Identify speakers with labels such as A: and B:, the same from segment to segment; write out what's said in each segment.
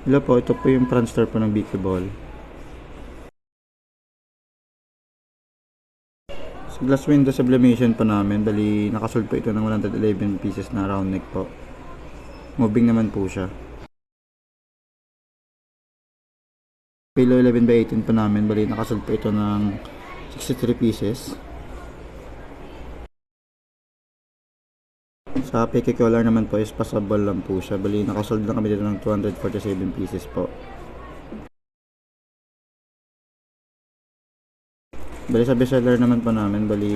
A: Hello po, ito po yung front store po ng Vicky Ball. Sa glass window sublimation po namin, bali nakasold po ito ng 111 pieces na round neck po. Moving naman po siya. Pillow 11 by 18 po namin, bali nakasold po ito ng 63 pieces. Sa Peke Collar naman po is passable lang po siya, bali nakasold lang kami dito ng 247 pieces po. Bali sa bestseller naman po namin, bali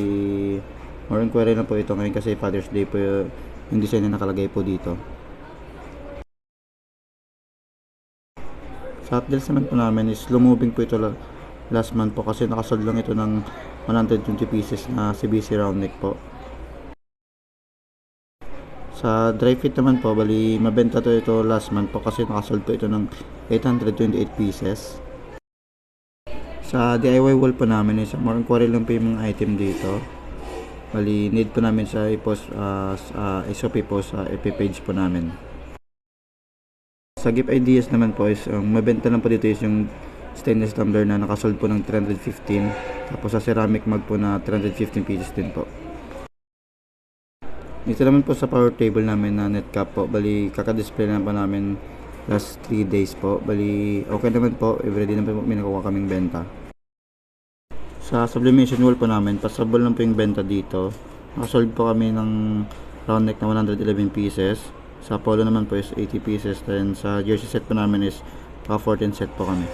A: more inquiry na po ito ngayon kasi Father's Day po yung design na nakalagay po dito. Sa hot deals naman po namin is slow moving po ito last month po kasi nakasold lang ito ng 120 pieces na CBC round neck po. Sa dry fit naman po, bali mabenta to ito last month po kasi nakasold po ito ng 828 pieces. Sa DIY wall po namin is more inquiry lang po yung mga item dito. Bali need po namin sa i-post SOP po sa FB page po namin. Sa gift ideas naman po is mabenta lang po dito is yung stainless tumbler na nakasold po ng 315. Tapos sa ceramic mug po na 315 pieces din po. Dito naman po sa power table namin na net cap po, bali kaka-display na po namin last 3 days po. Bali okay naman po, everyday naman po may nakuha kaming benta. Sa sublimation wall po namin, passable lang po yung benta dito. Nakasold po kami ng round neck na 111 pieces. Sa polo naman po is 80 pieces. Then sa jersey set po namin is 14 set po kami.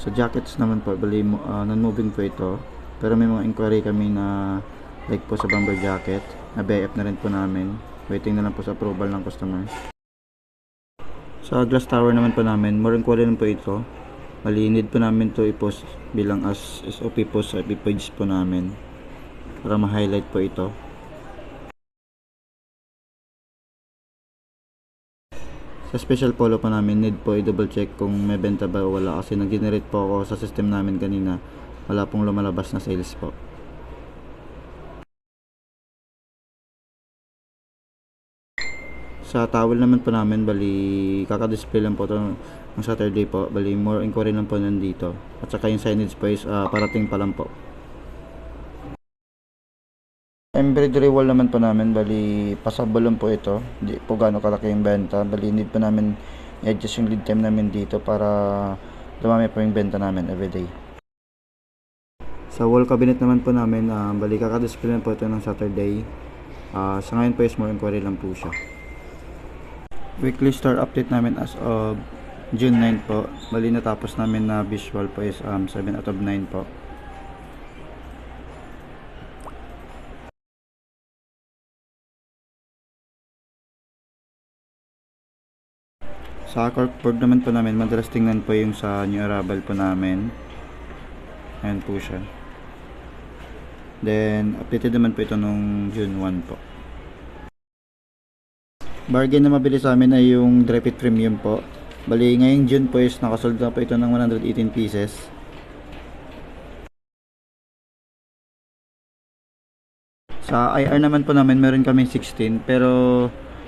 A: Sa jackets naman po, bali non-moving po ito. Pero may mga inquiry kami na like po sa bomber jacket. Na BF na rin po namin. Waiting na lang po sa approval ng customer. Sa glass tower naman po namin, more inquiry lang po ito. Bali need po namin to i-post bilang as SOP po sa FB page po namin para ma-highlight po ito. Sa special polo po namin, need po i-double check kung may benta ba o wala kasi nag-generate po ako sa system namin kanina, wala pong lumalabas na sales po. Sa towel naman po namin, bali kaka-display lang po ito ng Saturday po, bali more inquiry lang po nandito at saka yung signage po is parating pa lang po. Embroidery wall naman po namin, bali passable lang po ito, hindi po gaano kalaki yung benta, bali need po namin i-adjust yung lead time namin dito para dumami po yung benta namin everyday. Sa wall cabinet naman po namin, bali kaka-display lang po ito ng Saturday. Sa ngayon po is more inquiry lang po siya. Weekly store update namin as of June 9 po. Bali natapos namin na visual po is 7 out of 9 po. Sa corkboard naman po namin, madalas tingnan po yung sa new arrival po namin. Ayan po siya. Then updated naman po ito nung June 1 po. Bargain na mabili sa amin ay yung Dry Fit Premium po. Bali ngayong June po is nakasold na po ito ng 118 pieces. Sa IR naman po namin meron kami 16 pero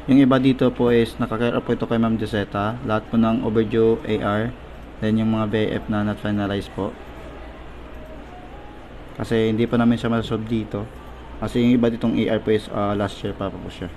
A: yung iba dito po is nakakare po ito kay Ma'am Josetta. Lahat po ng overdue AR. Then yung mga BF na not finalized po. Kasi hindi pa namin siya masosolve dito. Kasi yung iba ditong AR po is last year pa po siya.